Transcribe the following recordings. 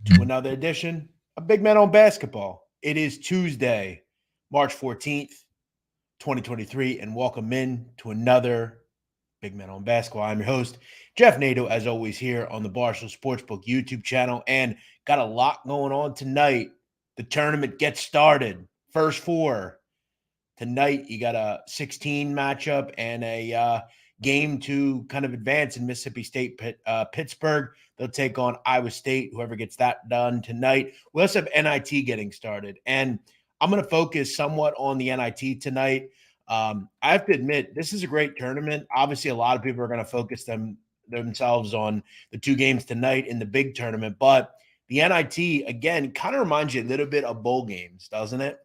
to another edition of Big Men on Basketball. It is Tuesday, March 14th, 2023, and welcome in to another Big Men on Basketball. I'm your host, Jeff Nadu, as always, here on the Barstool Sportsbook YouTube channel, and got a lot going on tonight. The tournament gets started. First four. Tonight, you got a 16 matchup and a game to kind of advance in Mississippi State, Pittsburgh. They'll take on Iowa State, whoever gets that done tonight. We also have NIT getting started. And I'm going to focus somewhat on the NIT tonight. I have to admit, this is a great tournament. Obviously, a lot of people are going to focus themselves on the two games tonight in the big tournament. But the NIT, again, kind of reminds you a little bit of bowl games, doesn't it?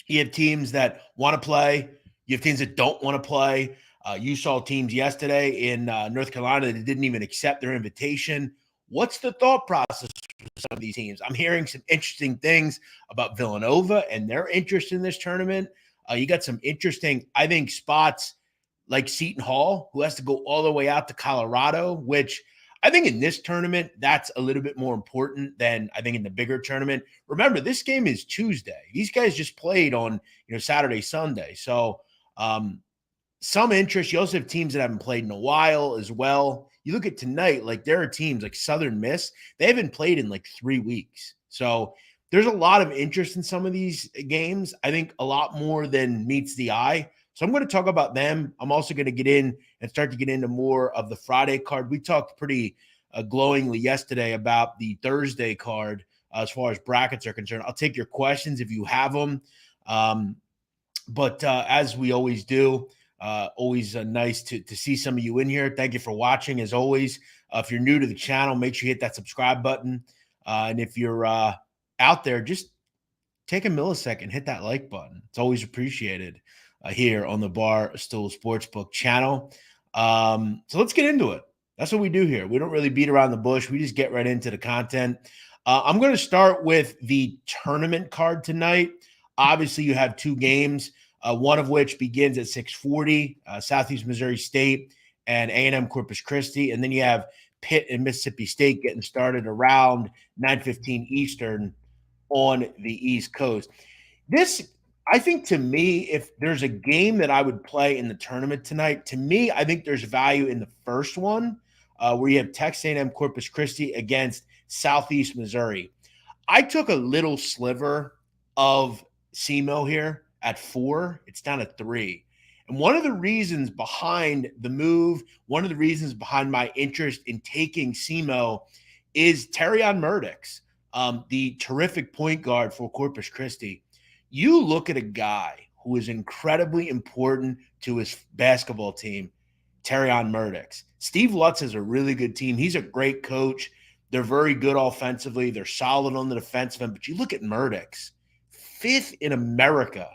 You have teams that want to play. You have teams that don't want to play. You saw teams yesterday in North Carolina that didn't even accept their invitation. What's the thought process for some of these teams? I'm hearing some interesting things about Villanova and their interest in this tournament. You got some interesting, I think, spots like Seton Hall, who has to go all the way out to Colorado, which I think in this tournament, that's a little bit more important than I think in the bigger tournament. Remember, this game is Tuesday. These guys just played on, Saturday, Sunday. So some interest. You also have teams that haven't played in a while as well. You look at tonight, like there are teams like Southern Miss. They haven't played in like 3 weeks. So there's a lot of interest in some of these games. I think a lot more than meets the eye. So I'm going to talk about them. I'm also going to get in and start to get into more of the Friday card. We talked pretty glowingly yesterday about the Thursday card as far as brackets are concerned. I'll take your questions if you have them. But as we always do, always nice to see some of you in here. Thank you for watching, as always. If you're new to the channel, make sure you hit that subscribe button. And if you're out there, just take a millisecond, hit that like button. It's always appreciated. Here on the Barstool Sportsbook channel. So let's get into it. That's what we do here. We don't really beat around the bush. We just get right into the content. I'm going to start with the tournament card tonight. Obviously, you have two games, one of which begins at 6:40, Southeast Missouri State and A&M Corpus Christi. And then you have Pitt and Mississippi State getting started around 9:15 Eastern on the East Coast. I think, to me, if there's a game that I would play in the tournament tonight, to me, I think there's value in the first one where you have Texas A&M Corpus Christi against Southeast Missouri. I took a little sliver of SEMO here at 4. It's down to 3. And one of the reasons behind the move, one of the reasons behind my interest in taking SEMO is Terrion Murdoch, the terrific point guard for Corpus Christi. You look at a guy who is incredibly important to his basketball team, Terrion Murdoch. Steve Lutz has a really good team. He's a great coach. They're very good offensively. They're solid on the defensive end. But you look at Murdoch, 5th in America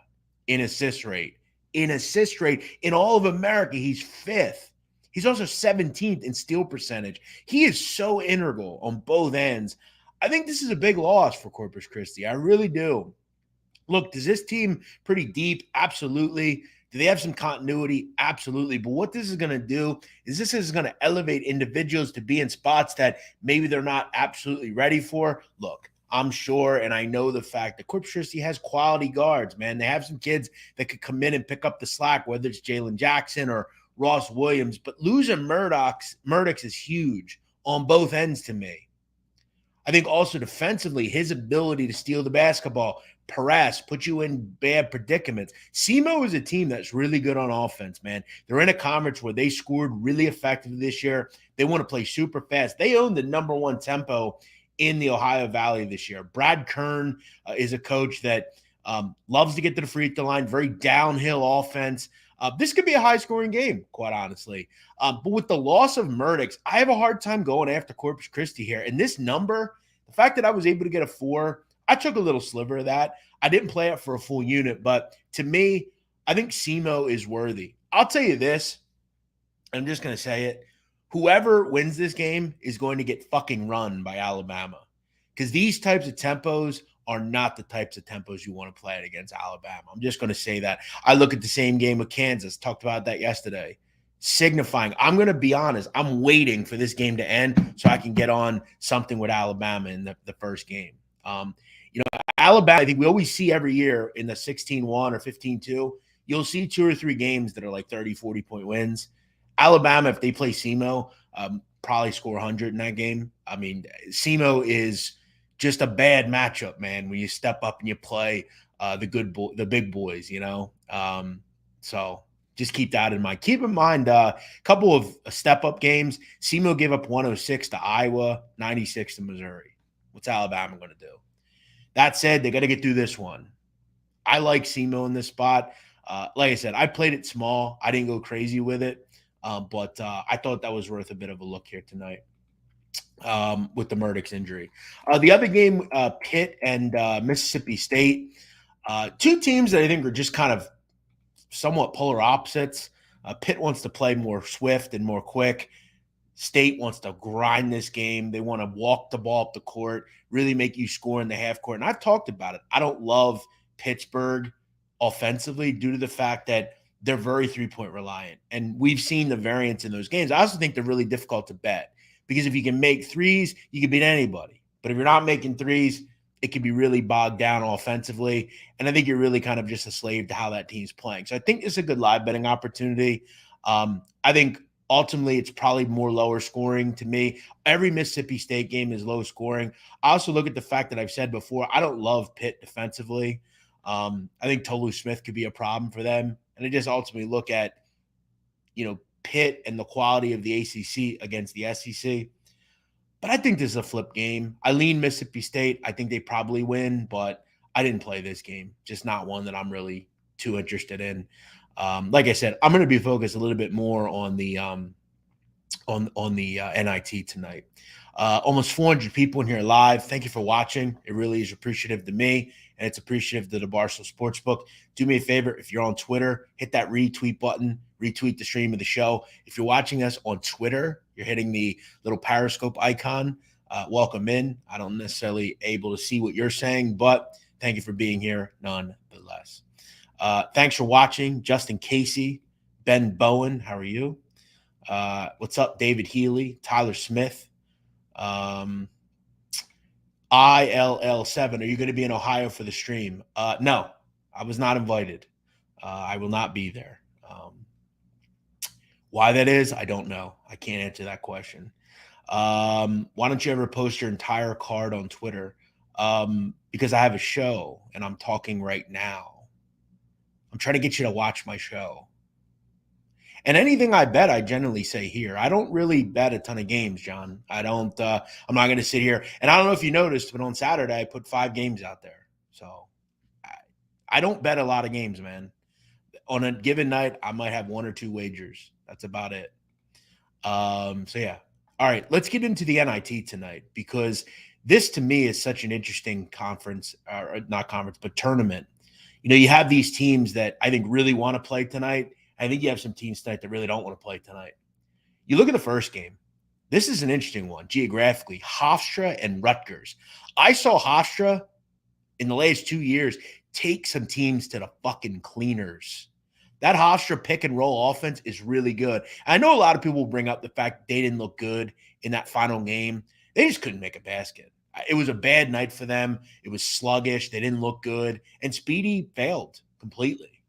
in assist rate. In all of America, he's 5th. He's also 17th in steal percentage. He is so integral on both ends. I think this is a big loss for Corpus Christi. I really do. Look, does this team pretty deep? Absolutely. Do they have some continuity? Absolutely. But what this is going to do is this is going to elevate individuals to be in spots that maybe they're not absolutely ready for. Look, I'm sure, and I know the fact that Corpus Christi has quality guards, man. They have some kids that could come in and pick up the slack, whether it's Jalen Jackson or Ross Williams. But losing Murdoch is huge on both ends to me. I think also defensively, his ability to steal the basketball, harass, put you in bad predicaments. SEMO is a team that's really good on offense, man. They're in a conference where they scored really effectively this year. They want to play super fast. They own the #1 tempo in the Ohio Valley this year. Brad Kern is a coach that loves to get to the free throw line, very downhill offense. This could be a high-scoring game, quite honestly. But with the loss of Murdoch, I have a hard time going after Corpus Christi here. And this number, the fact that I was able to get a 4, I took a little sliver of that. I didn't play it for a full unit, but to me, I think SEMO is worthy. I'll tell you this. I'm just going to say it. Whoever wins this game is going to get fucking run by Alabama, because these types of tempos are not the types of tempos you want to play it against Alabama. I'm just going to say that. I look at the same game with Kansas. Talked about that yesterday. signifying. I'm going to be honest. I'm waiting for this game to end so I can get on something with Alabama in the first game. Alabama, I think we always see every year in the 16-1 or 15-2, you'll see 2 or 3 games that are like 30, 40-point wins. Alabama, if they play SEMO, probably score 100 in that game. I mean, SEMO is just a bad matchup, man, when you step up and you play the big boys, So just keep that in mind. Keep in mind a couple of step-up games. SEMO gave up 106 to Iowa, 96 to Missouri. What's Alabama going to do? That said, they got to get through this one. I like SEMO in this spot. Like I said, I played it small. I didn't go crazy with it, but I thought that was worth a bit of a look here tonight with the Murdoch's injury. The other game, Pitt and Mississippi State, 2 teams that I think are just kind of somewhat polar opposites. Pitt wants to play more swift and more quick. State wants to grind this game. They want to walk the ball up the court, really make you score in the half court. And I've talked about it. I don't love Pittsburgh offensively due to the fact that they're very 3-point reliant. And we've seen the variance in those games. I also think they're really difficult to bet because if you can make threes, you can beat anybody. But if you're not making threes, it can be really bogged down offensively. And I think you're really kind of just a slave to how that team's playing. So I think it's a good live betting opportunity. I think ultimately it's probably more lower scoring to me. Every Mississippi State game is low scoring. I also look at the fact that I've said before, I don't love Pitt defensively. I think Tolu Smith could be a problem for them. And I just ultimately look at, Pitt and the quality of the ACC against the SEC. But I think this is a flip game. I lean Mississippi State. I think they probably win, but I didn't play this game. Just not one that I'm really too interested in. Like I said, I'm going to be focused a little bit more on the NIT tonight. Almost 400 people in here live. Thank you for watching. It really is appreciative to me, and it's appreciative to the Barstool Sportsbook. Do me a favor, if you're on Twitter, hit that retweet button, retweet the stream of the show. If you're watching us on Twitter, you're hitting the little Periscope icon. Welcome in. I don't necessarily able to see what you're saying, but thank you for being here nonetheless. Thanks for watching. Justin Casey, Ben Bowen, how are you? What's up, David Healy, Tyler Smith, ILL7. Are you going to be in Ohio for the stream? No, I was not invited. I will not be there. Why that is, I don't know. I can't answer that question. Why don't you ever post your entire card on Twitter? Because I have a show and I'm talking right now. I'm trying to get you to watch my show. And anything I bet, I generally say here. I don't really bet a ton of games, John. I don't. I'm not going to sit here. And I don't know if you noticed, but on Saturday, I put 5 games out there. So I don't bet a lot of games, man. On a given night, I might have 1 or 2 wagers. That's about it. So, yeah. All right, let's get into the NIT tonight because this, to me, is such an interesting conference, or not conference, but tournament. You have these teams that I think really want to play tonight. I think you have some teams tonight that really don't want to play tonight. You look at the first game. This is an interesting one geographically. Hofstra and Rutgers. I saw Hofstra in the last 2 years take some teams to the fucking cleaners. That Hofstra pick and roll offense is really good. I know a lot of people will bring up the fact they didn't look good in that final game. They just couldn't make a basket. It was a bad night for them. It was sluggish. They didn't look good. And Speedy failed completely.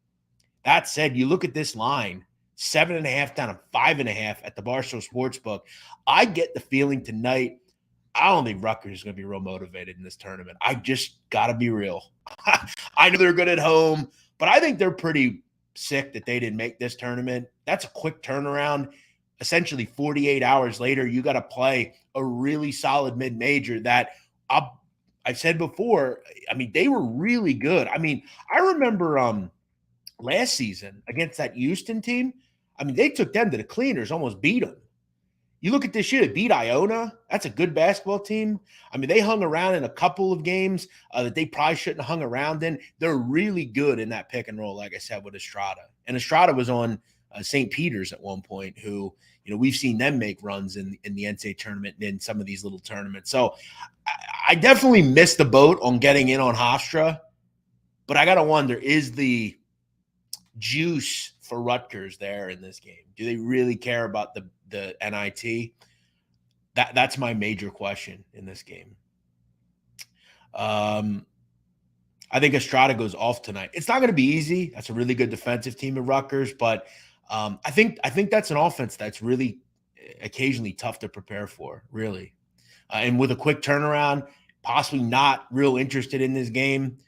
That said, you look at this line, 7.5 down to 5.5 at the Barstool Sportsbook. I get the feeling tonight, I don't think Rutgers is going to be real motivated in this tournament. I just got to be real. I know they're good at home, but I think they're pretty sick that they didn't make this tournament. That's a quick turnaround. Essentially 48 hours later, you got to play a really solid mid-major that I've said before, I mean, they were really good. I mean, I remember last season against that Houston team, I mean, they took them to the cleaners, almost beat them. You look at this year, they beat Iona. That's a good basketball team. I mean, they hung around in a couple of games that they probably shouldn't have hung around in. They're really good in that pick and roll, like I said, with Estrada. And Estrada was on St. Peter's at one point, who, we've seen them make runs in the NCAA tournament and in some of these little tournaments. So I definitely missed the boat on getting in on Hofstra, but I got to wonder, is the juice for Rutgers there in this game? Do they really care about the NIT? That's my major question in this game. I think Estrada goes off tonight. It's not going to be easy. That's a really good defensive team at Rutgers, but I think that's an offense that's really occasionally tough to prepare for, really. And with a quick turnaround, possibly not real interested in this game.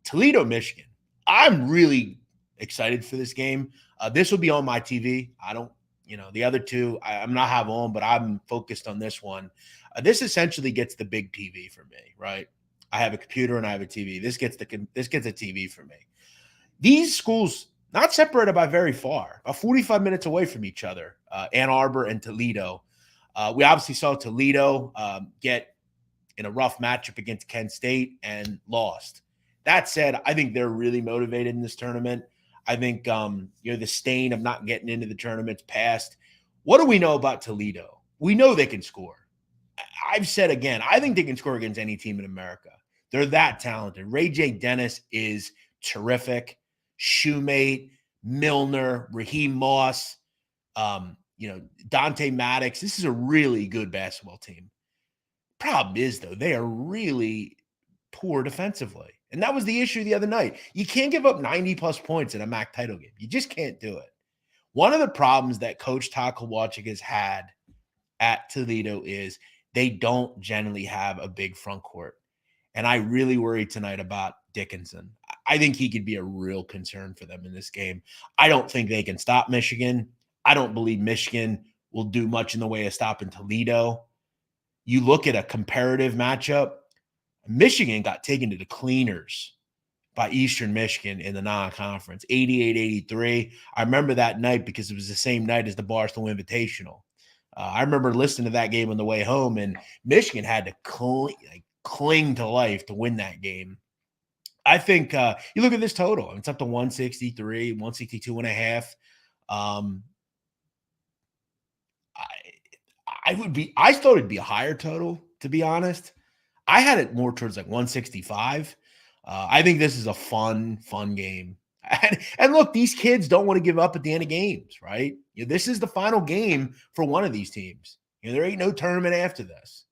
Toledo, Michigan. I'm really excited for this game. This will be on my TV. I don't, the other two I'm not have on, but I'm focused on this one. This essentially gets the big TV for me, right? I have a computer and I have a TV. This gets a TV for me. These schools not separated by very far, about 45 minutes away from each other. Ann Arbor and Toledo. We obviously saw Toledo get in a rough matchup against Kent State and lost. That said, I think they're really motivated in this tournament. I think the stain of not getting into the tournament's past. What do we know about Toledo? We know they can score. I've said again, I think they can score against any team in America. They're that talented. Ray J. Dennis is terrific. Shoemate, Milner, Raheem Moss, Dante Maddox. This is a really good basketball team. Problem is, though, they are really poor defensively. And that was the issue the other night. You can't give up 90-plus points in a MAC title game. You just can't do it. One of the problems that Coach Todd Kowalczyk has had at Toledo is they don't generally have a big front court. And I really worry tonight about Dickinson. I think he could be a real concern for them in this game. I don't think they can stop Michigan. I don't believe Michigan will do much in the way of stopping Toledo. You look at a comparative matchup, Michigan got taken to the cleaners by Eastern Michigan in the non-conference, 88-83. I remember that night because it was the same night as the Barstool Invitational. I remember listening to that game on the way home, and Michigan had to cling to life to win that game. I think you look at this total, it's up to 163, 162 and a half. I thought it'd be a higher total, to be honest. I had it more towards like 165. I think this is a fun game. And look, these kids don't want to give up at the end of games, right? This is the final game for one of these teams. There ain't no tournament after this.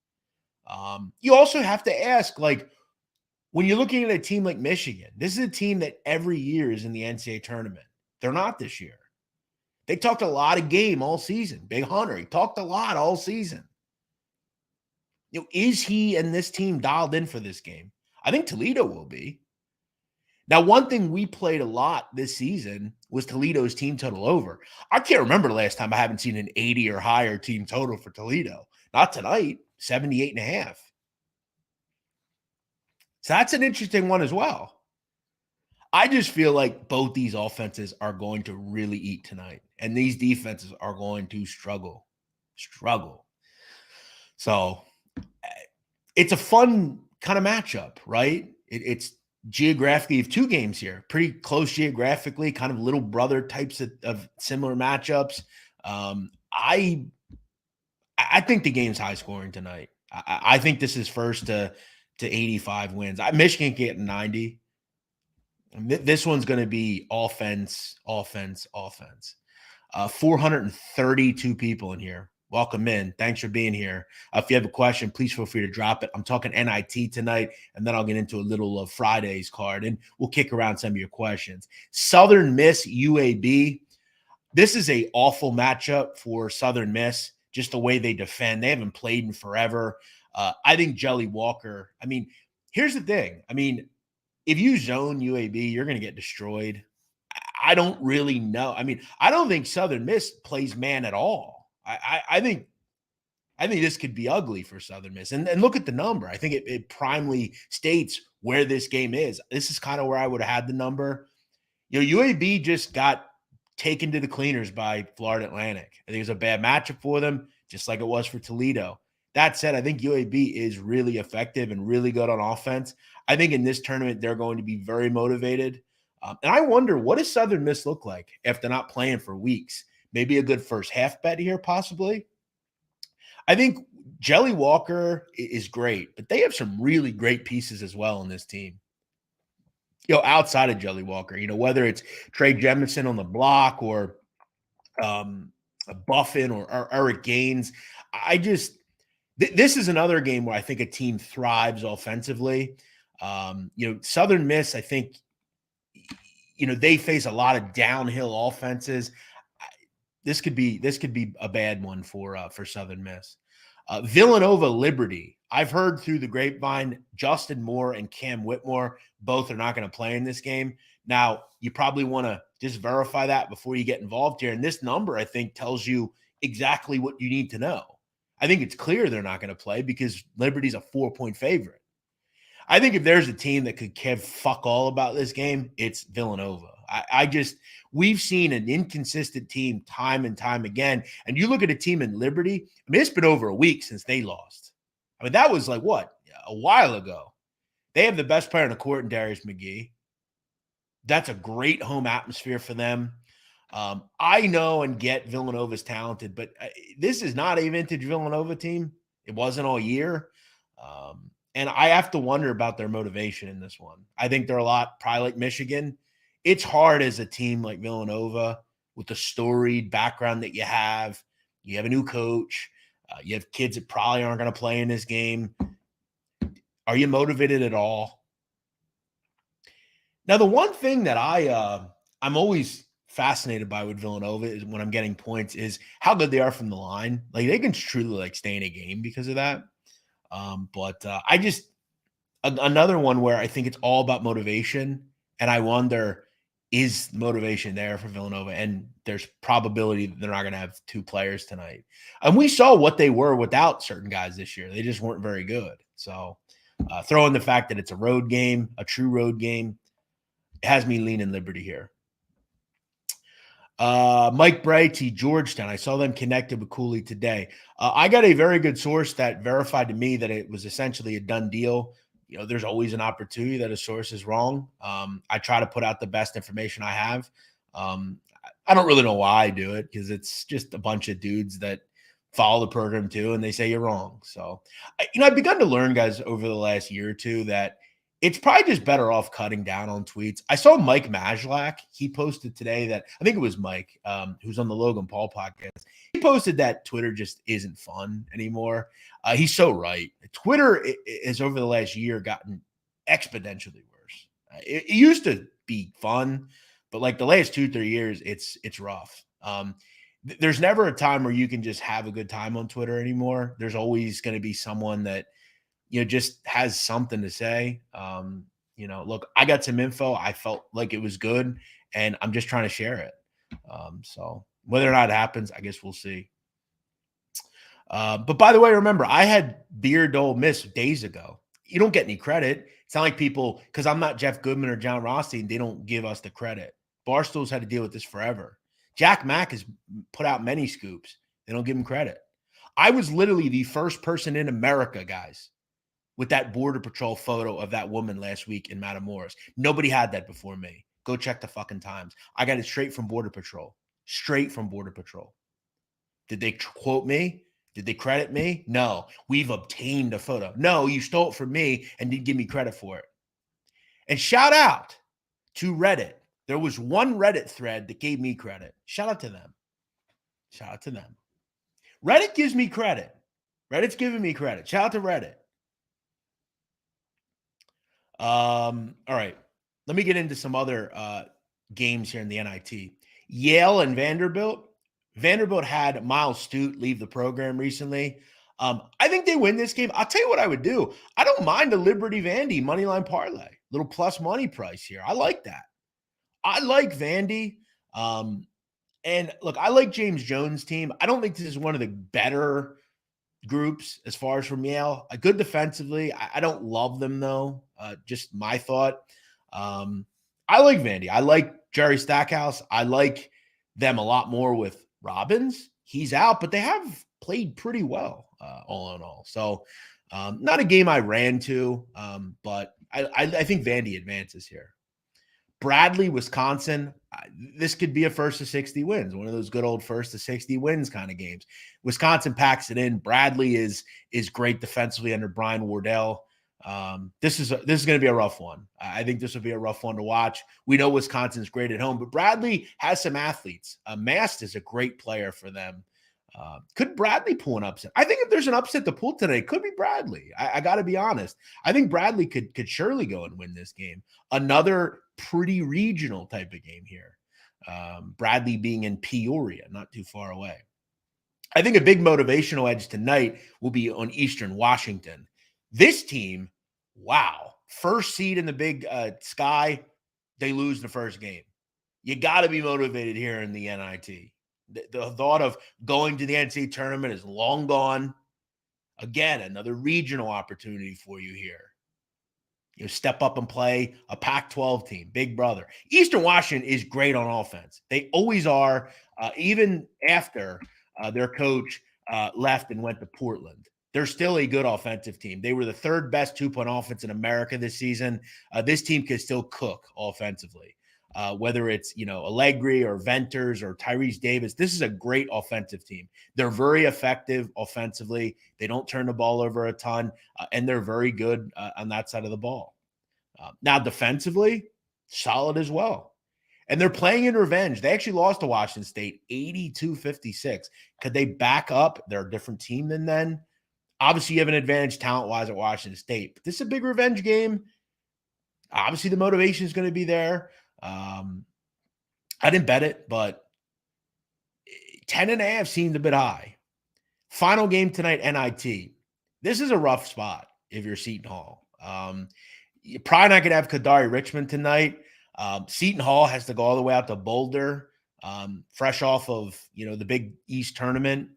You also have to ask, when you're looking at a team like Michigan, this is a team that every year is in the NCAA tournament. They're not this year. They talked a lot of game all season. Big Hunter, he talked a lot all season. Is he and this team dialed in for this game? I think Toledo will be. Now, one thing we played a lot this season was Toledo's team total over. I can't remember the last time I haven't seen an 80 or higher team total for Toledo. Not tonight, 78 and a half. So that's an interesting one as well. I just feel like both these offenses are going to really eat tonight, and these defenses are going to struggle. So it's a fun kind of matchup, right? It's geographically, you have two games here, pretty close geographically, kind of little brother types of similar matchups. I think the game's high scoring tonight. I think this is first to 85 wins. Michigan can get 90. This one's going to be offense. 432 people in here. Welcome in. Thanks for being here. If you have a question, please feel free to drop it. I'm talking NIT tonight, and then I'll get into a little of Friday's card, and we'll kick around some of your questions. Southern Miss, UAB. This is an awful matchup for Southern Miss, just the way they defend. They haven't played in forever. I think Jelly Walker, here's the thing. If you zone UAB, you're going to get destroyed. I don't really know. I don't think Southern Miss plays man at all. I think this could be ugly for Southern Miss. And look at the number. I think it primarily states where this game is. This is kind of where I would have had the number. UAB just got taken to the cleaners by Florida Atlantic. I think it was a bad matchup for them, just like it was for Toledo. That said, I think UAB is really effective and really good on offense. I think in this tournament, they're going to be very motivated. And I wonder, what does Southern Miss look like after not playing for weeks? Maybe a good first half bet here, possibly. I think Jelly Walker is great, but they have some really great pieces as well in this team. outside of Jelly Walker, whether it's Trey Jemison on the block or Buffin or Eric Gaines. I just this is another game where I think a team thrives offensively. Southern Miss, I think, they face a lot of downhill offenses. This could be a bad one for Southern Miss. Villanova Liberty. I've heard through the grapevine, Justin Moore and Cam Whitmore both are not going to play in this game. Now, you probably want to just verify that before you get involved here. And this number, I think, tells you exactly what you need to know. I think it's clear they're not going to play because Liberty's a 4-point favorite. I think if there's a team that could care fuck all about this game, it's Villanova. We've seen an inconsistent team time and time again. And you look at a team in Liberty, it's been over a week since they lost. That was like what? A while ago. They have the best player on the court in Darius McGee. That's a great home atmosphere for them. I know and get Villanova's talented, but this is not a vintage Villanova team. It wasn't all year. And I have to wonder about their motivation in this one. I think they're a lot probably like Michigan. It's hard as a team like Villanova with the storied background that you have. You have a new coach. You have kids that probably aren't going to play in this game. Are you motivated at all? Now, the one thing that I'm always fascinated by with Villanova is when I'm getting points is how good they are from the line. Like they can truly stay in a game because of that. But another one where I think it's all about motivation, and I wonder, is motivation there for Villanova? And there's probability that they're not going to have two players tonight. And we saw what they were without certain guys this year. They just weren't very good. So throw in the fact that it's a road game, a true road game, it has me leaning Liberty here. Mike Bray to Georgetown. I saw them connected with Cooley today. I got a very good source that verified to me that it was essentially a done deal. There's always an opportunity that a source is wrong. I try to put out the best information I have. I don't really know why I do it because it's just a bunch of dudes that follow the program too, and they say you're wrong. So, I've begun to learn, guys, over the last year or two that it's probably just better off cutting down on tweets. I saw Mike Majlak. He posted today that I think it was Mike, who's on the Logan Paul podcast. He posted that Twitter just isn't fun anymore. He's so right. Twitter has over the last year gotten exponentially worse. It used to be fun, but like the last 2-3 years, it's rough. There's never a time where you can just have a good time on Twitter anymore. There's always going to be someone that just has something to say. Look, I got some info. I felt like it was good, and I'm just trying to share it. So whether or not it happens, I guess we'll see. But by the way, remember, I had Beard Ole Miss days ago. You don't get any credit. It's not like people, because I'm not Jeff Goodman or John Rossi, and they don't give us the credit. Barstool's had to deal with this forever. Jack Mack has put out many scoops. They don't give him credit. I was literally the first person in America, guys, with that Border Patrol photo of that woman last week in Matamoros. Nobody had that before me. Go check the fucking Times. I got it straight from Border Patrol. Straight from Border Patrol. Did they quote me? Did they credit me? No. We've obtained a photo. No, you stole it from me and didn't give me credit for it. And shout out to Reddit. There was one Reddit thread that gave me credit. Shout out to them. Shout out to them. Reddit gives me credit. Reddit's giving me credit. Shout out to Reddit. All right. Let me get into some other games here in the NIT. Yale and Vanderbilt. Vanderbilt had Miles Stute leave the program recently. I think they win this game. I'll tell you what I would do. I don't mind a Liberty Vandy moneyline parlay. Little plus money price here. I like that. I like Vandy. And look, I like James Jones' team. I don't think this is one of the better groups as far as from Yale. Good defensively. I don't love them, though. Just my thought. I like Vandy. I like Jerry Stackhouse. I like them a lot more with Robbins. He's out, but they have played pretty well, all in all. So not a game I ran to, but I think Vandy advances here. Bradley, Wisconsin. This could be a first to 60 wins, one of those good old first to 60 wins kind of games. Wisconsin packs it in. Bradley is great defensively under Brian Wardell. This is going to be a rough one. I think this will be a rough one to watch. We know Wisconsin's great at home, but Bradley has some athletes. Mast is a great player for them. Could Bradley pull an upset? I think if there's an upset to pull today, it could be Bradley. I got to be honest. I think Bradley could surely go and win this game. Another pretty regional type of game here. Bradley being in Peoria, not too far away. I think a big motivational edge tonight will be on Eastern Washington. This team, wow, first seed in the Big Sky, they lose the first game. You got to be motivated here in the NIT. The thought of going to the NCAA tournament is long gone. Again, another regional opportunity for you here. You know, step up and play a Pac-12 team, big brother. Eastern Washington is great on offense. They always are, even after their coach left and went to Portland. They're still a good offensive team. They were the third best two-point offense in America this season. This team can still cook offensively. Whether it's, Allegri or Venters or Tyrese Davis, this is a great offensive team. They're very effective offensively. They don't turn the ball over a ton, and they're very good on that side of the ball. Now, defensively, solid as well. And they're playing in revenge. They actually lost to Washington State 82-56. Could they back up? They're a different team than then. Obviously, you have an advantage talent-wise at Washington State. But this is a big revenge game. Obviously, the motivation is going to be there. I didn't bet it, but 10.5 seemed a bit high. Final game tonight, NIT. This is a rough spot if you're Seton Hall. You're probably not going to have Kadari Richmond tonight. Seton Hall has to go all the way out to Boulder, fresh off of, the Big East tournament.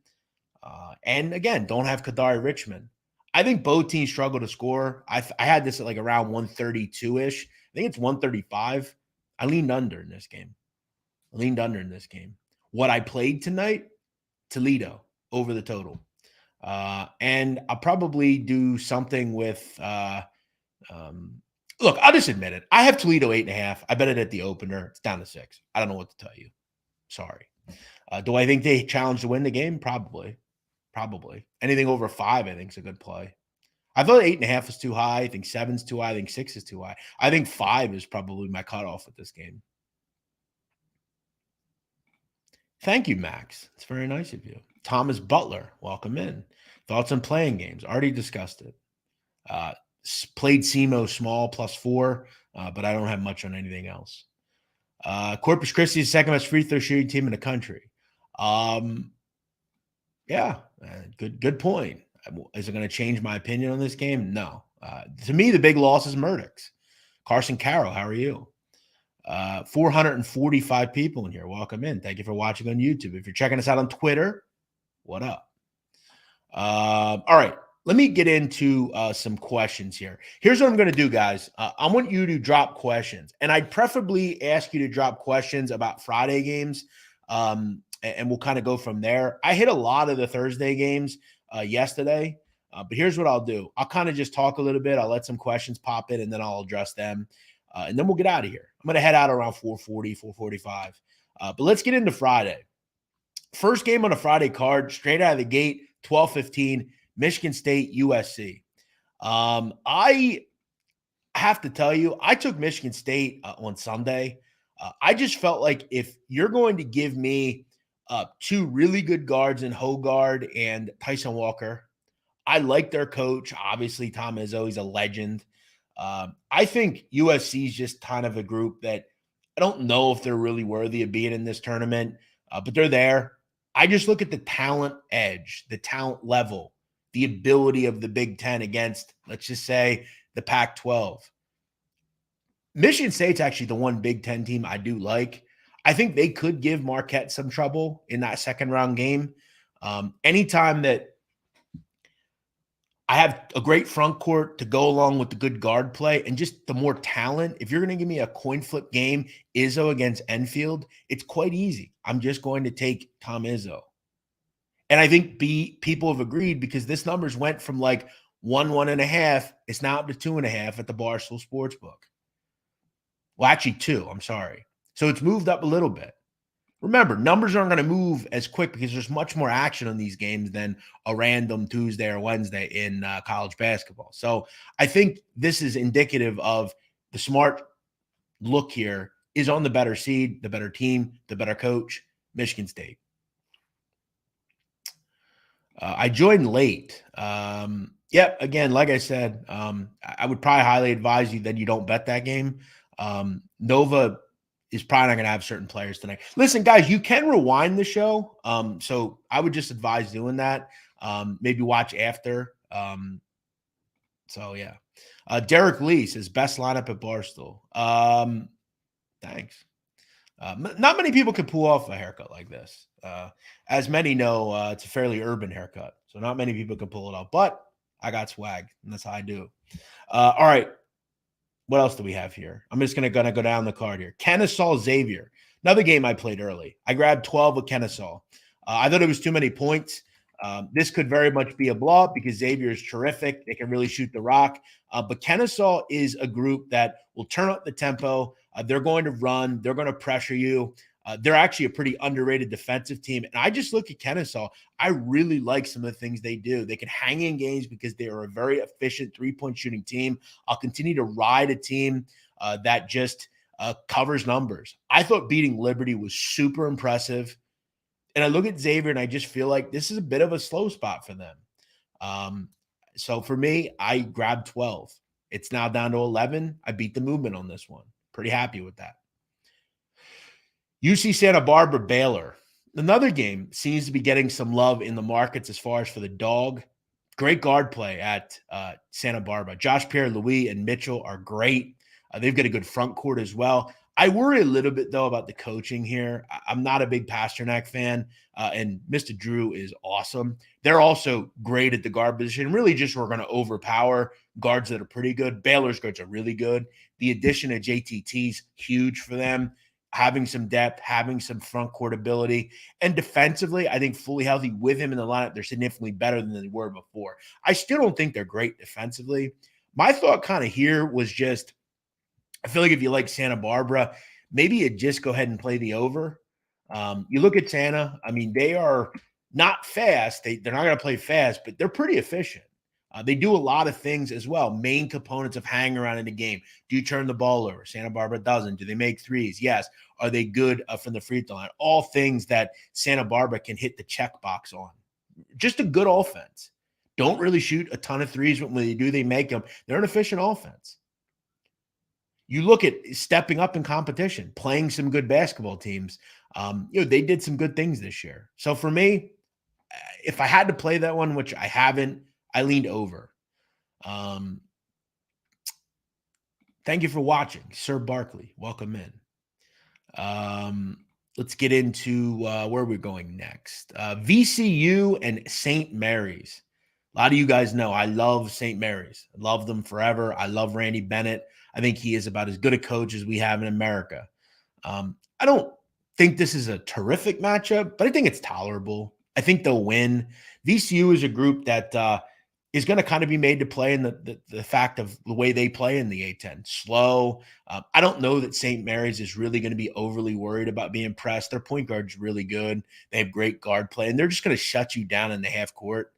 And again, don't have Kadari Richmond. I think both teams struggle to score. I had this at like around 132-ish. I think it's 135. I leaned under in this game. What I played tonight, Toledo over the total. And I'll probably do something with look, I'll just admit it. I have Toledo 8.5. I bet it at the opener. It's down to 6. I don't know what to tell you. Sorry. Do I think they challenge to win the game? Probably. Anything over 5, I think, is a good play. I thought 8.5 was too high. I think 7's too high. I think 6 is too high. I think 5 is probably my cutoff with this game. Thank you, Max. It's very nice of you. Thomas Butler, welcome in. Thoughts on playing games? Already discussed it. Played SEMO small +4, but I don't have much on anything else. Corpus Christi is the second best free throw shooting team in the country. Yeah, good point. Is it going to change my opinion on this game? No. To me, the big loss is Murdoch's. Carson Carroll, how are you? 445 people in here. Welcome in. Thank you for watching on YouTube. If you're checking us out on Twitter, what up? All right. Let me get into some questions here. Here's what I'm going to do, guys. I want you to drop questions, and I'd preferably ask you to drop questions about Friday games, and we'll kind of go from there. I hit a lot of the Thursday games yesterday, but here's what I'll do. I'll kind of just talk a little bit. I'll let some questions pop in, and then I'll address them, and then we'll get out of here. I'm going to head out around 4:40, 4:45, but let's get into Friday. First game on a Friday card, straight out of the gate, 12:15. Michigan State, USC. I have to tell you, I took Michigan State on Sunday. I just felt like if you're going to give me 2 really good guards in Hogard and Tyson Walker, I like their coach. Obviously, Tom Izzo, he's a legend. I think USC is just kind of a group that I don't know if they're really worthy of being in this tournament, but they're there. I just look at the talent edge, the talent level, the ability of the Big Ten against, let's just say, the Pac-12. Michigan State's actually the one Big Ten team I do like. I think they could give Marquette some trouble in that second round game. Anytime that I have a great front court to go along with the good guard play and just the more talent, if you're going to give me a coin flip game, Izzo against Enfield, it's quite easy. I'm just going to take Tom Izzo. And I think people have agreed because this numbers went from like 1.5. It's now up to 2.5 at the Barstool Sportsbook. Well, actually 2. I'm sorry. So it's moved up a little bit. Remember, numbers aren't going to move as quick because there's much more action on these games than a random Tuesday or Wednesday in college basketball. So I think this is indicative of the smart look here is on the better seed, the better team, the better coach, Michigan State. I joined late. Again, like I said, I would probably highly advise you that you don't bet that game. Nova is probably not going to have certain players tonight. Listen, guys, you can rewind the show. So I would just advise doing that. Maybe watch after. Derek Lee says best lineup at Barstool. Thanks. Not many people can pull off a haircut like this. As many know, it's a fairly urban haircut, so not many people can pull it off. But I got swag, and that's how I do. All right, what else do we have here? I'm just gonna go down the card here. Kennesaw Xavier, another game I played early. I grabbed 12 with Kennesaw. I thought it was too many points. This could very much be a blowout because Xavier is terrific. They can really shoot the rock. But Kennesaw is a group that will turn up the tempo. They're going to run. They're going to pressure you. They're actually a pretty underrated defensive team. And I just look at Kennesaw. I really like some of the things they do. They can hang in games because they are a very efficient three-point shooting team. I'll continue to ride a team that just covers numbers. I thought beating Liberty was super impressive. And I look at Xavier and I just feel like this is a bit of a slow spot for them. So for me, I grabbed 12. It's now down to 11. I beat the movement on this one. Pretty happy with that. UC Santa Barbara Baylor. Another game seems to be getting some love in the markets as far as for the dog. Great guard play at Santa Barbara. Josh Pierre-Louis and Mitchell are great. They've got a good front court as well. I worry a little bit, though, about the coaching here. I'm not a big Pasternak fan, and Mr. Drew is awesome. They're also great at the guard position. Really just we're going to overpower guards that are pretty good. Baylor's guards are really good. The addition of JTT is huge for them. Having some depth, having some front court ability, and defensively, I think fully healthy with him in the lineup, they're significantly better than they were before. I still don't think they're great defensively. My thought kind of here was just, I feel like if you like Santa Barbara, maybe you just go ahead and play the over. You look at Santa, I mean, they are not fast. They're not going to play fast, but they're pretty efficient. They do a lot of things as well. Main components of hanging around in the game. Do you turn the ball over? Santa Barbara doesn't. Do they make threes? Yes. Are they good from the free throw line? All things that Santa Barbara can hit the checkbox on. Just a good offense. Don't really shoot a ton of threes, but when they do, they make them. They're an efficient offense. You look at stepping up in competition, playing some good basketball teams. They did some good things this year. So for me, if I had to play that one, which I haven't, I leaned over. Thank you for watching, Sir Barkley. Welcome in. Let's get into where we're going next. VCU and St. Mary's. A lot of you guys know I love St. Mary's. I love them forever. I love Randy Bennett. I think he is about as good a coach as we have in America. I don't think this is a terrific matchup, but I think it's tolerable. I think they'll win. VCU is a group that is going to kind of be made to play in the fact of the way they play in the A-10. Slow. I don't know that St. Mary's is really going to be overly worried about being pressed. Their point guard's really good. They have great guard play, and they're just going to shut you down in the half court.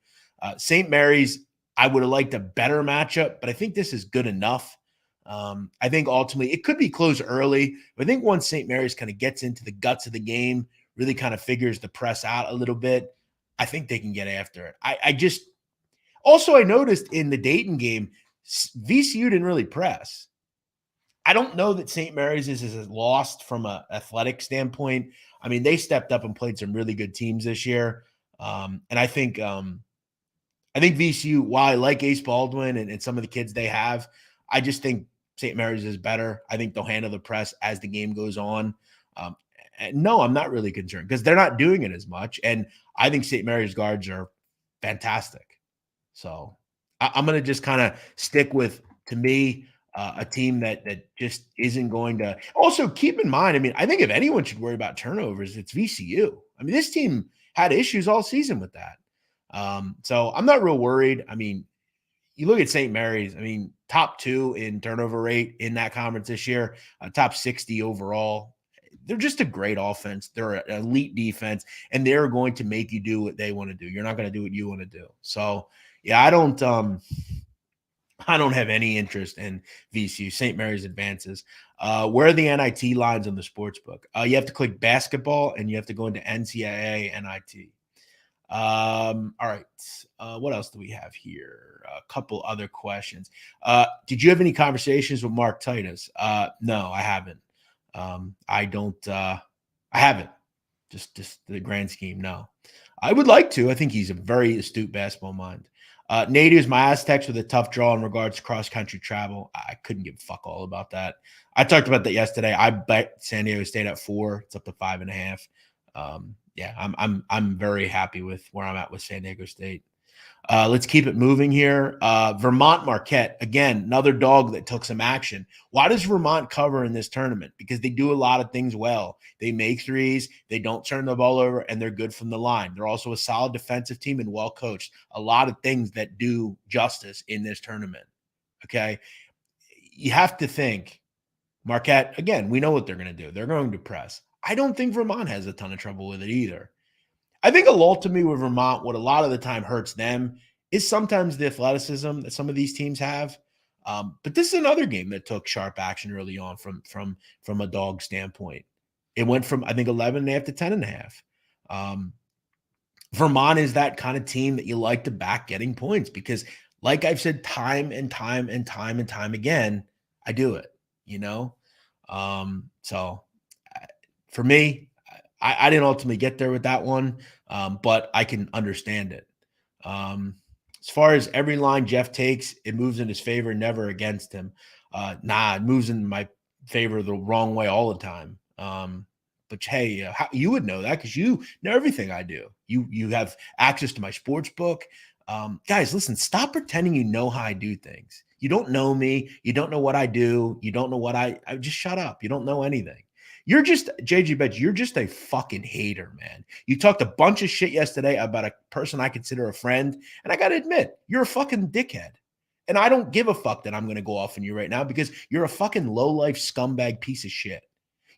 St. Mary's, I would have liked a better matchup, but I think this is good enough. I think ultimately it could be close early, but I think once St. Mary's kind of gets into the guts of the game, really kind of figures the press out a little bit, I think they can get after it. I noticed in the Dayton game, VCU didn't really press. I don't know that St. Mary's is lost from an athletic standpoint. I mean, they stepped up and played some really good teams this year. And I think VCU, while I like Ace Baldwin and some of the kids they have, I just think St. Mary's is better. I think they'll handle the press as the game goes on. No, I'm not really concerned because they're not doing it as much. And I think St. Mary's guards are fantastic. So I'm going to just kind of stick with, to me, a team that just isn't going to. Also, keep in mind, I mean, I think if anyone should worry about turnovers, it's VCU. I mean, this team had issues all season with that. So I'm not real worried. I mean, you look at St. Mary's, I mean, top 2 in turnover rate in that conference this year, top 60 overall. They're just a great offense. They're an elite defense, and they're going to make you do what they want to do. You're not going to do what you want to do. So, yeah, I don't have any interest in VCU. St. Mary's advances. Where are the NIT lines on the sports book? You have to click basketball, and you have to go into NCAA NIT. All right. What else do we have here? A couple other questions. Did you have any conversations with Mark Titus? No, I haven't. I haven't. Just the grand scheme. No, I would like to. I think he's a very astute basketball mind. Nadu is my Aztecs with a tough draw in regards to cross-country travel. I couldn't give a fuck all about that. I talked about that yesterday. I bet San Diego State at 4. It's up to 5.5. Yeah, I'm very happy with where I'm at with San Diego State. Let's keep it moving here. Vermont Marquette, again, another dog that took some action. Why does Vermont cover in this tournament? Because they do a lot of things well. They make threes, they don't turn the ball over, and they're good from the line. They're also a solid defensive team and well coached. A lot of things that do justice in this tournament. Okay. You have to think Marquette, again, we know what they're going to do. They're going to press. I don't think Vermont has a ton of trouble with it either. I think ultimately with Vermont, what a lot of the time hurts them is sometimes the athleticism that some of these teams have. But this is another game that took sharp action early on from a dog standpoint. It went from, I think, 11.5 to 10.5. Vermont is that kind of team that you like to back getting points because, like I've said time and time again, I do it, you know? So for me, I didn't ultimately get there with that one, but I can understand it. As far as every line Jeff takes, it moves in his favor, never against him. It moves in my favor the wrong way all the time. But hey, you would know that because you know everything I do. You have access to my sports book. Guys, listen, stop pretending you know how I do things. You don't know me. You don't know what I do. You don't know what I just shut up. You don't know anything. You're just, JG Betts, you're just a fucking hater, man. You talked a bunch of shit yesterday about a person I consider a friend, and I got to admit, you're a fucking dickhead. And I don't give a fuck that I'm going to go off on you right now because you're a fucking low-life scumbag piece of shit.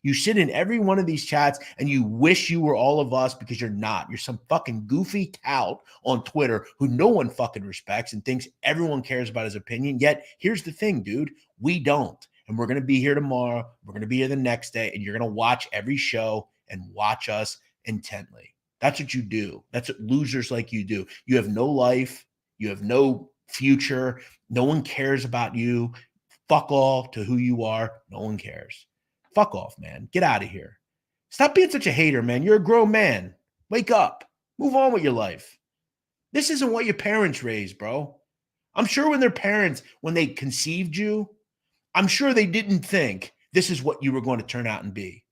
You sit in every one of these chats and you wish you were all of us because you're not. You're some fucking goofy tout on Twitter who no one fucking respects and thinks everyone cares about his opinion. Yet, here's the thing, dude. We don't. And we're going to be here tomorrow. We're going to be here the next day. And you're going to watch every show and watch us intently. That's what you do. That's what losers like you do. You have no life. You have no future. No one cares about you. Fuck all to who you are. No one cares. Fuck off, man. Get out of here. Stop being such a hater, man. You're a grown man. Wake up. Move on with your life. This isn't what your parents raised, bro. I'm sure when their parents, when they conceived you, I'm sure they didn't think this is what you were going to turn out and be.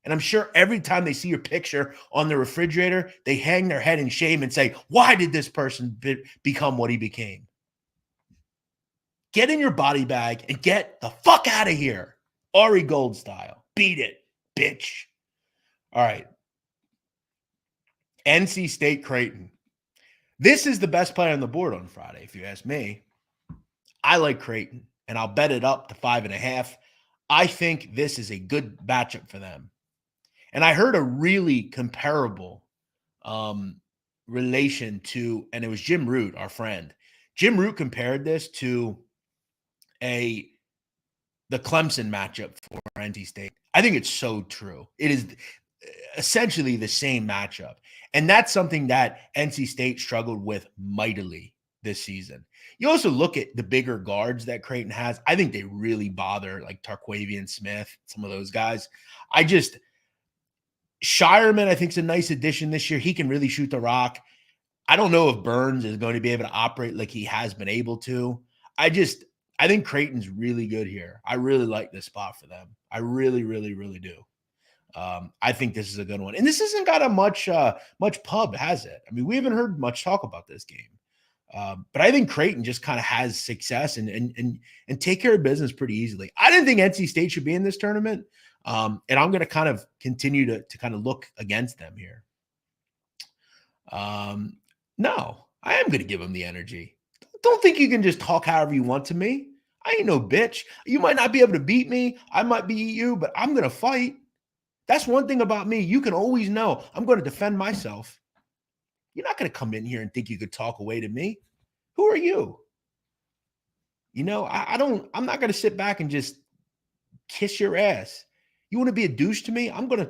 And I'm sure every time they see your picture on the refrigerator, they hang their head in shame and say, why did this person become what he became? Get in your body bag and get the fuck out of here. Ari Gold style. Beat it, bitch. All right. NC State Creighton. This is the best player on the board on Friday, if you ask me. I like Creighton, and I'll bet it up to 5.5. I think this is a good matchup for them. And I heard a really comparable relation to, and it was Jim Root, our friend. Jim Root compared this to the Clemson matchup for NC State. I think it's so true. It is essentially the same matchup. And that's something that NC State struggled with mightily this season. You also look at the bigger guards that Creighton has. I think they really bother, like Tarquavian Smith, some of those guys. Shireman, I think, is a nice addition this year. He can really shoot the rock. I don't know if Burns is going to be able to operate like he has been able to. I think Creighton's really good here. I really like this spot for them. I really, really, really do. I think this is a good one. And this hasn't got a much pub, has it? I mean, we haven't heard much talk about this game. But I think Creighton just kind of has success and take care of business pretty easily. I didn't think NC State should be in this tournament. And I'm going to kind of continue to kind of look against them here. No, I am going to give them the energy. Don't think you can just talk however you want to me. I ain't no bitch. You might not be able to beat me. I might beat you, but I'm going to fight. That's one thing about me. You can always know I'm going to defend myself. You're not going to come in here and think you could talk away to me. Who are you? I'm not going to sit back and just kiss your ass. You want to be a douche to me? I'm going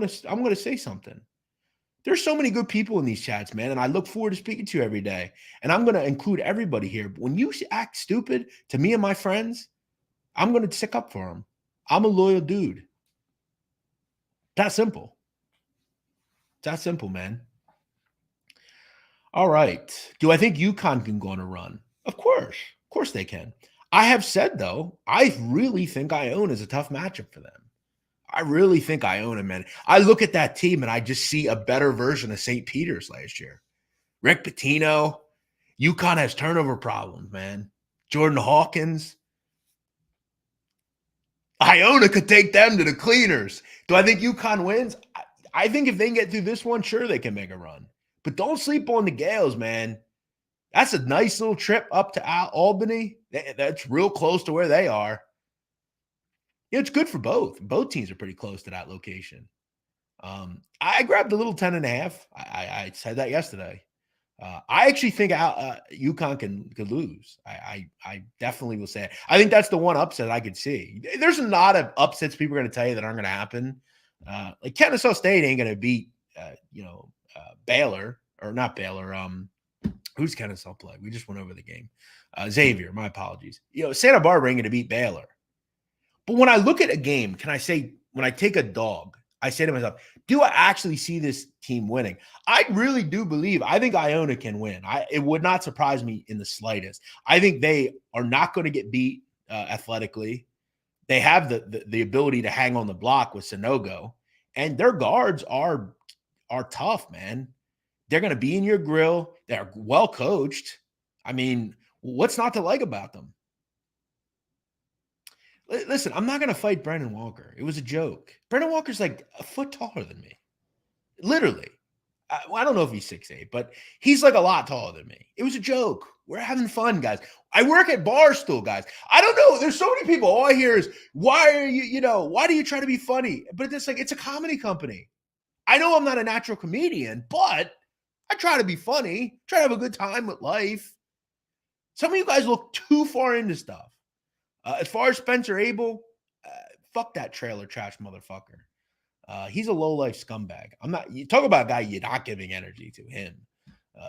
to say something. There's so many good people in these chats, man, and I look forward to speaking to you every day. And I'm going to include everybody here. But when you act stupid to me and my friends, I'm going to stick up for them. I'm a loyal dude. That simple. That simple, man. All right. Do I think UConn can go on a run? Of course. Of course they can. I have said, though, I really think Iona is a tough matchup for them. I really think Iona, man. I look at that team and I just see a better version of St. Peter's last year. Rick Pitino. UConn has turnover problems, man. Jordan Hawkins. Iona could take them to the cleaners. Do I think UConn wins? I think if they can get through this one, sure, they can make a run. But don't sleep on the Gales, man. That's a nice little trip up to Albany. That's real close to where they are. It's good for both. Both teams are pretty close to that location. I grabbed a little 10.5. I said that yesterday. I actually think UConn could lose. I definitely will say it. I think that's the one upset I could see. There's a lot of upsets people are going to tell you that aren't going to happen. Like Kennesaw State ain't going to beat, Baylor, or not Baylor. Who's Kennesaw play? We just went over the game. Xavier, my apologies. Santa Barbara ain't going to beat Baylor. But when I look at a game, can I say, when I take a dog, I say to myself, do I actually see this team winning? I really do believe, I think Iona can win. It would not surprise me in the slightest. I think they are not going to get beat athletically. They have the ability to hang on the block with Sonogo, and their guards are tough, man. They're going to be in your grill. They're well coached. I mean, what's not to like about them? Listen, I'm not going to fight Brendan Walker. It was a joke. Brendan Walker's like a foot taller than me. Literally. I don't know if he's 6'8", but he's like a lot taller than me. It was a joke. We're having fun, guys. I work at Barstool, guys. I don't know. There's so many people. All I hear is, why are you, why do you try to be funny? But it's like, it's a comedy company. I know I'm not a natural comedian, but I try to be funny, try to have a good time with life. Some of you guys look too far into stuff. As far as Spencer Abel, fuck that trailer trash motherfucker. He's a low-life scumbag. You talk about a guy you're not giving energy to him.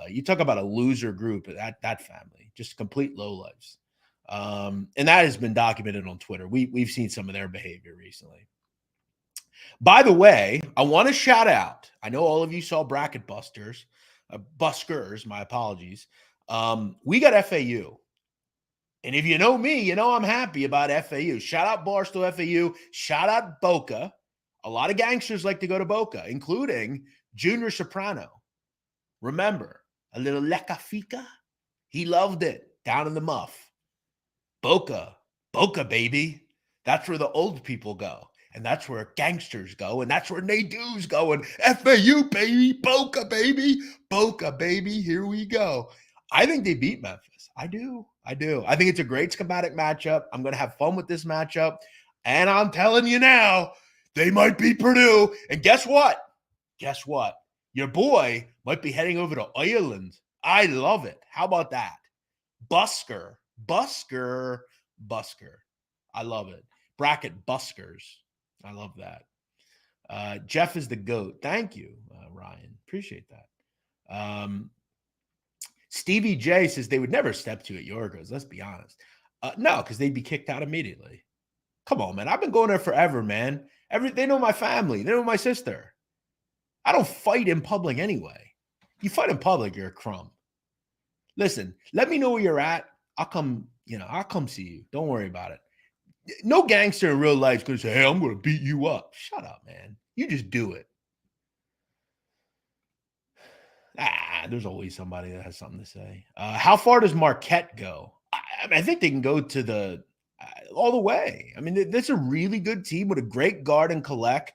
You talk about a loser group, that family, just complete lowlifes. And that has been documented on Twitter. We've seen some of their behavior recently. By the way, I want to shout out. I know all of you saw Bracket Buskers, my apologies. We got FAU. And if you know me, you know I'm happy about FAU. Shout out Barstool FAU. Shout out Boca. A lot of gangsters like to go to Boca, including Junior Soprano. Remember, a little Leca Fica? He loved it down in the muff. Boca, baby. That's where the old people go. And that's where gangsters go. And that's where Nadu's going. FAU, baby. Boca, baby. Boca, baby. Here we go. I think they beat Memphis. I do. I think it's a great schematic matchup. I'm going to have fun with this matchup. And I'm telling you now, they might beat Purdue. And guess what? Your boy might be heading over to Ireland. I love it. How about that? Busker. I love it. Bracket Buskers. I love that. Jeff is the GOAT. Thank you, Ryan. Appreciate that. Stevie J says they would never step to at Yorgos. Let's be honest. No, because they'd be kicked out immediately. Come on, man. I've been going there forever, man. They know my family. They know my sister. I don't fight in public anyway. You fight in public, you're a crumb. Listen, let me know where you're at. I'll come see you. Don't worry about it. No gangster in real life is going to say, hey, I'm going to beat you up. Shut up, man. You just do it. There's always somebody that has something to say. How far does Marquette go? I think they can go to all the way. I mean, that's a really good team with a great guard and Collect.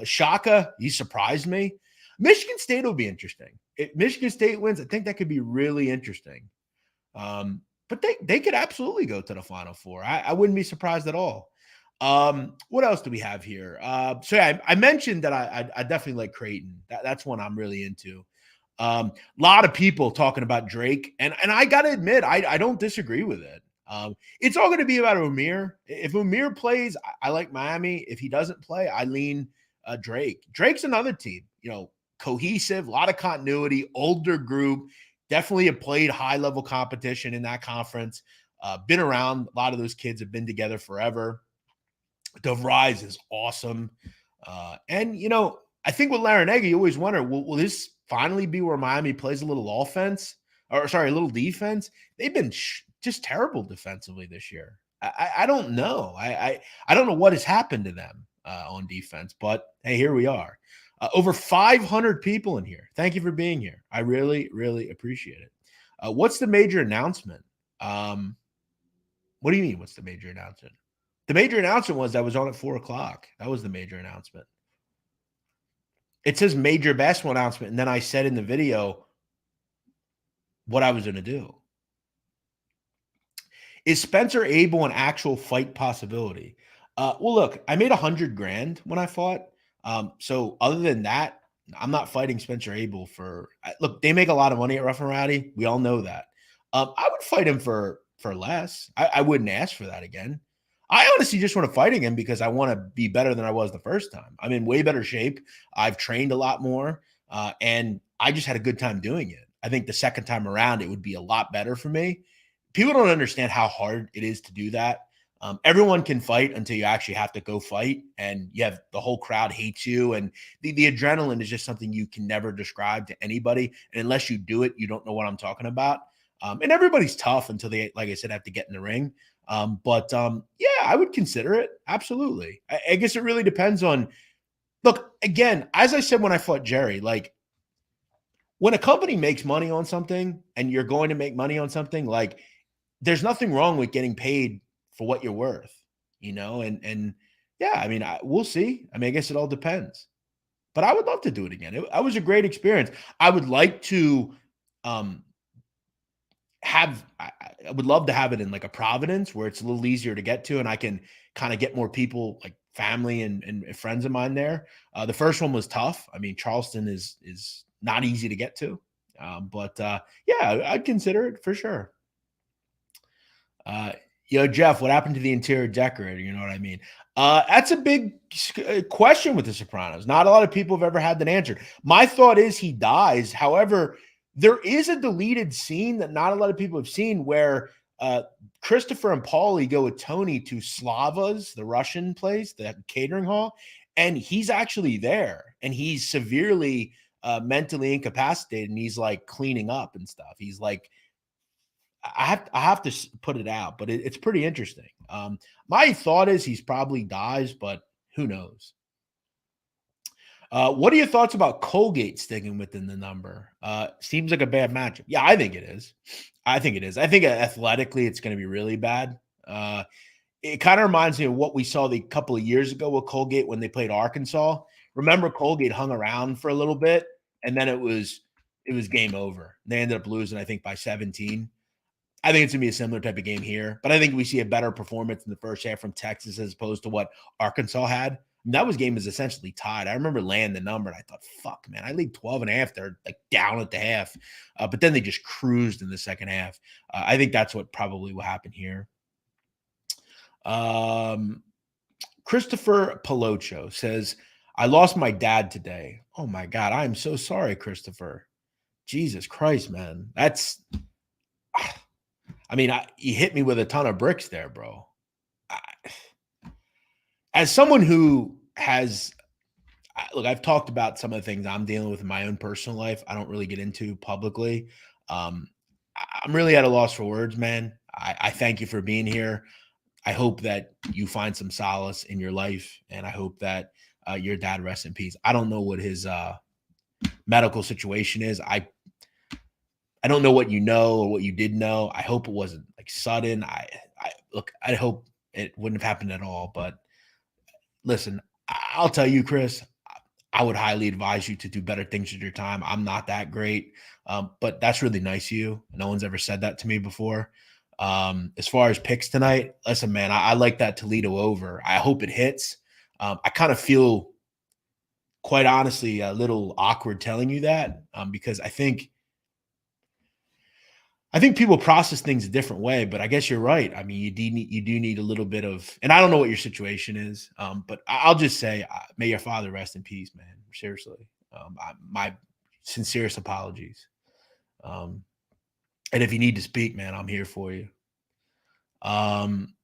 Shaka, he surprised me. Michigan State will be interesting. If Michigan State wins, I think that could be really interesting. But they could absolutely go to the Final Four. I wouldn't be surprised at all. What else do we have here? So yeah, I mentioned that I definitely like Creighton. That's one I'm really into. A lot of people talking about Drake, and I gotta admit, I don't disagree with it. It's all going to be about Umir. If Umir plays, I like Miami. If he doesn't play, I lean Drake. Drake's another team, cohesive, a lot of continuity, older group. Definitely have played high level competition in that conference. Been around. A lot of those kids have been together forever. DeVries is awesome. And, I think with Larinaga, you always wonder, will this finally be where Miami plays a little offense? Or, sorry, a little defense? They've been just terrible defensively this year. I don't know. I don't know what has happened to them on defense, but hey, here we are. Over 500 people in here. Thank you for being here. I really, really appreciate it. What's the major announcement? What do you mean, what's the major announcement? The major announcement was I was on at 4:00. That was the major announcement. It says major basketball announcement, and then I said in the video what I was going to do. Is Spencer Abel an actual fight possibility? Well, look, I made $100,000 when I fought. So other than that, I'm not fighting Spencer Abel for. Look, they make a lot of money at Rough and Rowdy. We all know that. I would fight him for less. I wouldn't ask for that again. I honestly just want to fight again because I want to be better than I was the first time. I'm in way better shape. I've trained a lot more, and I just had a good time doing it. I think the second time around, it would be a lot better for me. People don't understand how hard it is to do that. Everyone can fight until you actually have to go fight, and you have the whole crowd hates you, and the adrenaline is just something you can never describe to anybody. And unless you do it, you don't know what I'm talking about. And everybody's tough until they, like I said, have to get in the ring. Yeah, I would consider it. Absolutely. I guess it really depends on, look, again, as I said when I fought Jerry, like when a company makes money on something and you're going to make money on something, like there's nothing wrong with getting paid for what you're worth, and yeah, I mean, we'll see. I mean, I guess it all depends, but I would love to do it again. It was a great experience. I would like to, I would love to have it in like a Providence where it's a little easier to get to, and I can kind of get more people like family and friends of mine there. The first one was tough. I mean, Charleston is not easy to get to, but yeah, I'd consider it for sure. Jeff, what happened to the interior decorator? You know what I mean? That's a big question with The Sopranos. Not a lot of people have ever had that answered. My thought is he dies. However, there is a deleted scene that not a lot of people have seen where Christopher and Paulie go with Tony to Slava's, the Russian place, the catering hall, and he's actually there, and he's severely mentally incapacitated, and he's like cleaning up and stuff. He's like, I have to put it out, but it's pretty interesting. My thought is he's probably dies, but who knows? What are your thoughts about Colgate sticking within the number? Seems like a bad matchup. Yeah, I think it is. I think athletically it's going to be really bad. It kind of reminds me of what we saw the couple of years ago with Colgate when they played Arkansas. Remember, Colgate hung around for a little bit, and then it was game over. They ended up losing, I think, by 17. I think it's going to be a similar type of game here, but I think we see a better performance in the first half from Texas as opposed to what Arkansas had. And that game was essentially tied. I remember laying the number, and I thought, fuck, man, I lead 12.5. They're like down at the half. But then they just cruised in the second half. I think that's what probably will happen here. Christopher Pelocho says, I lost my dad today. Oh, my God. I am so sorry, Christopher. Jesus Christ, man. That's – I mean, you hit me with a ton of bricks there, bro. As someone who has – look, I've talked about some of the things I'm dealing with in my own personal life. I don't really get into publicly. I'm really at a loss for words, man. I thank you for being here. I hope that you find some solace in your life, and I hope that your dad rests in peace. I don't know what his medical situation is. I don't know what you know or what you did know. I hope it wasn't like sudden. I hope it wouldn't have happened at all. But listen, I'll tell you, Chris, I would highly advise you to do better things with your time. I'm not that great, but that's really nice of you. No one's ever said that to me before. As far as picks tonight, listen, man, I like that Toledo over. I hope it hits. I kind of feel, quite honestly, a little awkward telling you that because I think people process things a different way, but I guess you're right. I mean, you do need a little bit of, and I don't know what your situation is, but I'll just say, may your father rest in peace, man. Seriously, my sincerest apologies. Um, and if you need to speak, man, I'm here for you. Um,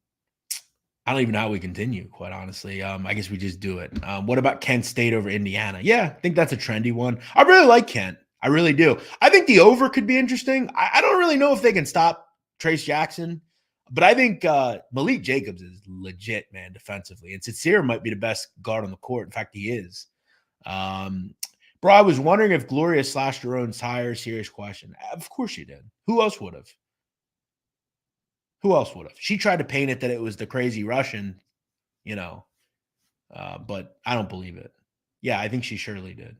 I don't even know how we continue, quite honestly. I guess we just do it. What about Kent State over Indiana? Yeah, I think that's a trendy one. I really like Kent. I really do. I think the over could be interesting. I don't really know if they can stop Trace Jackson, but I think Malik Jacobs is legit, man, defensively. And Sincere might be the best guard on the court. In fact, he is. Bro, I was wondering if Gloria slashed her own tire. Serious question. Of course she did. Who else would have? Who else would have? She tried to paint it that it was the crazy Russian, you know, but I don't believe it. Yeah, I think she surely did.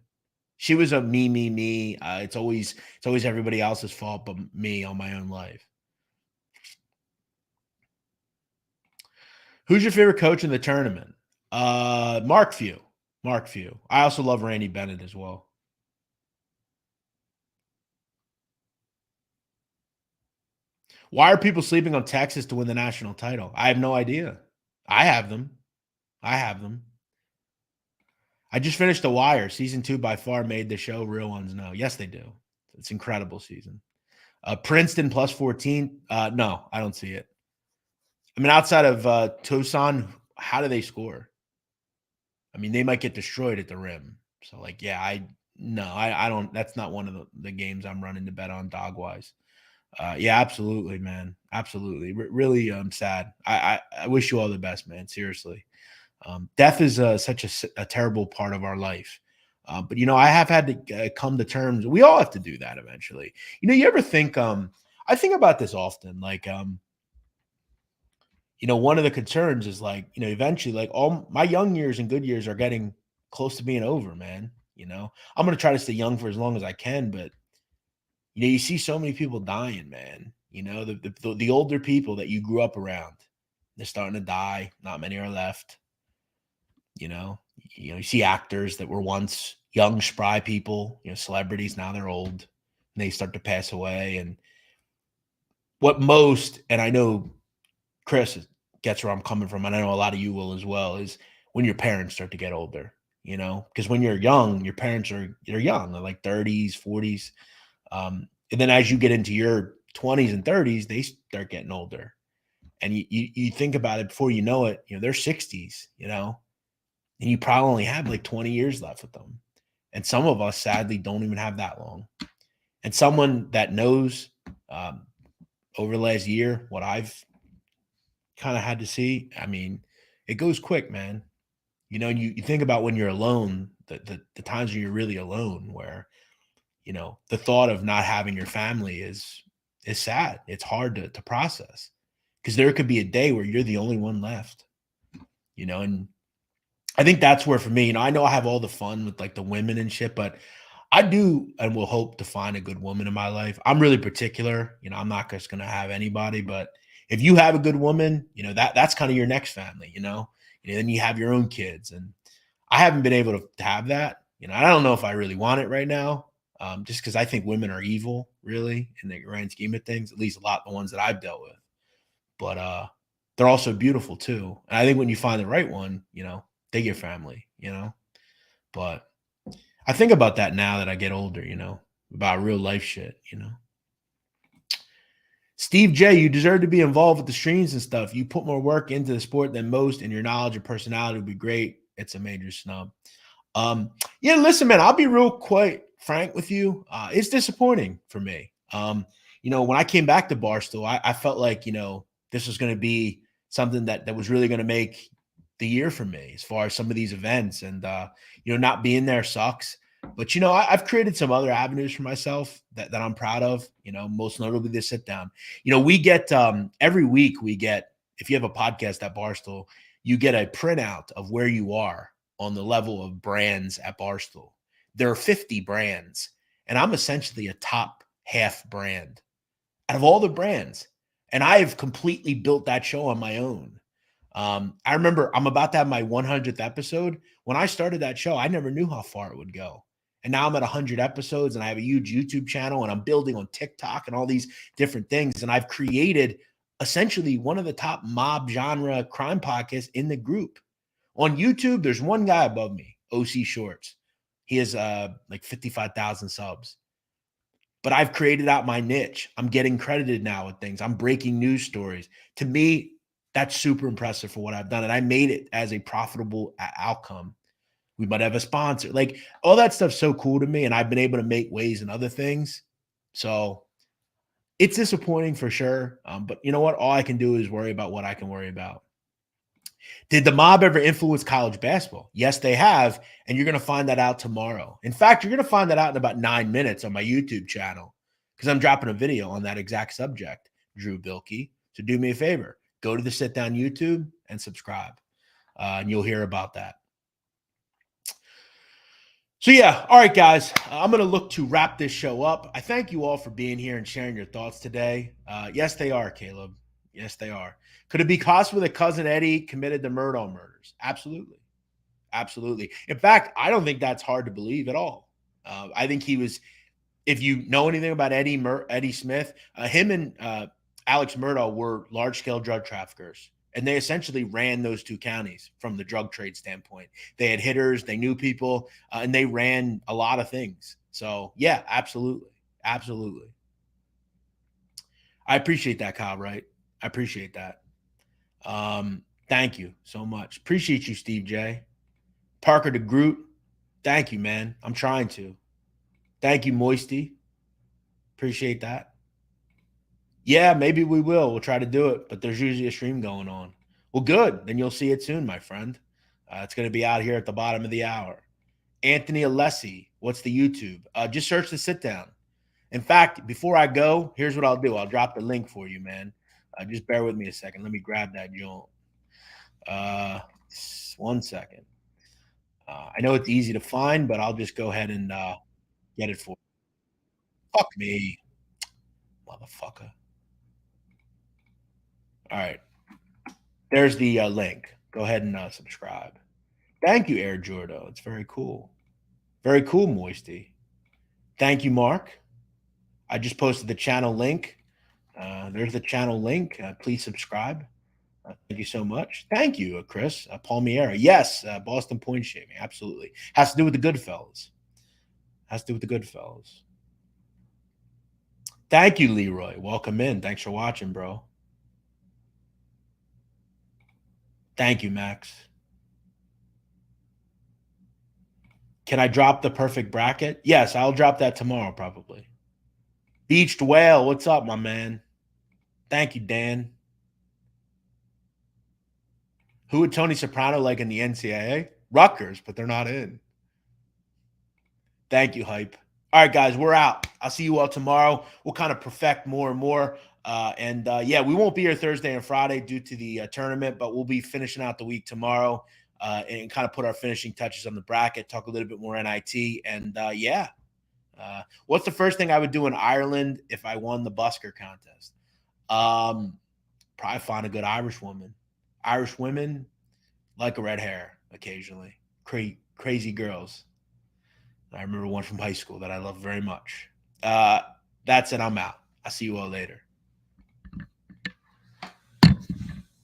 She was a me. It's always everybody else's fault but me on my own life. Who's your favorite coach in the tournament? Mark Few. Mark Few. I also love Randy Bennett as well. Why are people sleeping on Texas to win the national title? I have no idea. I have them. I have them. I just finished The Wire. Season 2 by far made the show. Real ones know. Yes, they do. It's an incredible season. Princeton plus 14. No, I don't see it. I mean, outside of Tucson, how do they score? I mean, they might get destroyed at the rim. So, like, yeah, I don't. That's not one of the games I'm running to bet on dog wise. Yeah, absolutely, man. Absolutely. Really sad. I wish you all the best, man. Seriously. Death is such a terrible part of our life. But, I have had to come to terms. We all have to do that eventually. You ever think, I think about this often, like, one of the concerns is like, eventually, like all my young years and good years are getting close to being over, man. I'm going to try to stay young for as long as I can, but, you see so many people dying, man. The older people that you grew up around, they're starting to die. Not many are left. You see actors that were once young, spry people, celebrities, now they're old and they start to pass away. And and I know Chris gets where I'm coming from, and I know a lot of you will as well, is when your parents start to get older, because when you're young, your parents they're young, they're like 30s, 40s. And then as you get into your 20s and 30s, they start getting older. And you think about it before you know it, they're 60s, and you probably only have like 20 years left with them. And some of us sadly don't even have that long. And someone that knows over the last year what I've kind of had to see, I mean, it goes quick, man. You think about when you're alone, the times when you're really alone, where the thought of not having your family is sad. It's hard to process, because there could be a day where you're the only one left, and I think that's where, for me, I know I have all the fun with like the women and shit, but I do and will hope to find a good woman in my life. I'm really particular. I'm not just going to have anybody, but if you have a good woman, that's kind of your next family, and then you have your own kids. And I haven't been able to have that. I don't know if I really want it right now, just because I think women are evil, really, in the grand scheme of things, at least a lot of the ones that I've dealt with. But they're also beautiful too. And I think when you find the right one, they're your family, But I think about that now that I get older, about real life shit, Steve J, you deserve to be involved with the streams and stuff. You put more work into the sport than most, and your knowledge and personality would be great. It's a major snub. Yeah, listen, man, I'll be real quite frank with you. It's disappointing for me. When I came back to Barstool, I felt like, this was going to be something that was really going to make the year for me as far as some of these events. And, not being there sucks. But, I've created some other avenues for myself that I'm proud of, most notably the sit down. We get every week if you have a podcast at Barstool, you get a printout of where you are on the level of brands at Barstool. There are 50 brands, and I'm essentially a top half brand out of all the brands. And I have completely built that show on my own. I remember I'm about to have my 100th episode. When I started that show, I never knew how far it would go. And now I'm at 100 episodes and I have a huge YouTube channel and I'm building on TikTok and all these different things. And I've created essentially one of the top mob genre crime podcasts in the group. On YouTube, there's one guy above me, OC Shorts. He has like 55,000 subs. But I've created out my niche. I'm getting credited now with things. I'm breaking news stories. To me, that's super impressive for what I've done. And I made it as a profitable outcome. We might have a sponsor. Like all that stuff's so cool to me. And I've been able to make waves and other things. So it's disappointing for sure. But you know what? All I can do is worry about what I can worry about. Did the mob ever influence college basketball? Yes, they have. And you're going to find that out tomorrow. In fact, you're going to find that out in about 9 minutes on my YouTube channel because I'm dropping a video on that exact subject, Drew Bilkey. So do me a favor. Go to the Sit Down YouTube and subscribe. And you'll hear about that. So yeah, all right, guys, I'm going to look to wrap this show up. I thank you all for being here and sharing your thoughts today. Yes, they are, Caleb. Yes, they are. Could it be possible that Cousin Eddie committed the Murdaugh murders? Absolutely. Absolutely. In fact, I don't think that's hard to believe at all. I think he was, if you know anything about Eddie Smith, him and Alex Murdaugh were large-scale drug traffickers. And they essentially ran those two counties from the drug trade standpoint. They had hitters, they knew people, and they ran a lot of things. So, yeah, absolutely. Absolutely. I appreciate that, Kyle, right? I appreciate that. Thank you so much. Appreciate you, Steve J. Parker the Groot. Thank you, man. I'm trying to. Thank you, Moisty. Appreciate that. Yeah, maybe we will. We'll try to do it, but there's usually a stream going on. Well, good. Then you'll see it soon, my friend. It's going to be out here at the bottom of the hour. Anthony Alessi, what's the YouTube? Just search the Sit Down. In fact, before I go, here's what I'll do. I'll drop the link for you, man. Just bear with me a second. Let me grab that joint. 1 second. I know it's easy to find, but I'll just go ahead and get it for you. Fuck me, motherfucker. All right. There's the link. Go ahead and subscribe. Thank you, Air Jordo. It's very cool. Very cool, Moisty. Thank you, Mark. I just posted the channel link. There's the channel link. Please subscribe. Thank you so much. Thank you, Chris. Palmiera. Yes, Boston point shaving. Absolutely. Has to do with the Goodfellas. Has to do with the Goodfellas. Thank you, Leroy. Welcome in. Thanks for watching, bro. Thank you, Max. Can I drop the perfect bracket? Yes, I'll drop that tomorrow, probably. Beached Whale, what's up, my man? Thank you, Dan. Who would Tony Soprano like in the NCAA? Rutgers, but they're not in. Thank you, Hype. All right, guys, we're out. I'll see you all tomorrow. We'll kind of perfect more and more. Yeah, we won't be here Thursday and Friday due to the tournament, but we'll be finishing out the week tomorrow and kind of put our finishing touches on the bracket, talk a little bit more NIT. And yeah, what's the first thing I would do in Ireland if I won the busker contest? Probably find a good Irish woman. Irish women like a red hair occasionally. Crazy girls. I remember one from high school that I love very much. That's it. I'm out. I'll see you all later.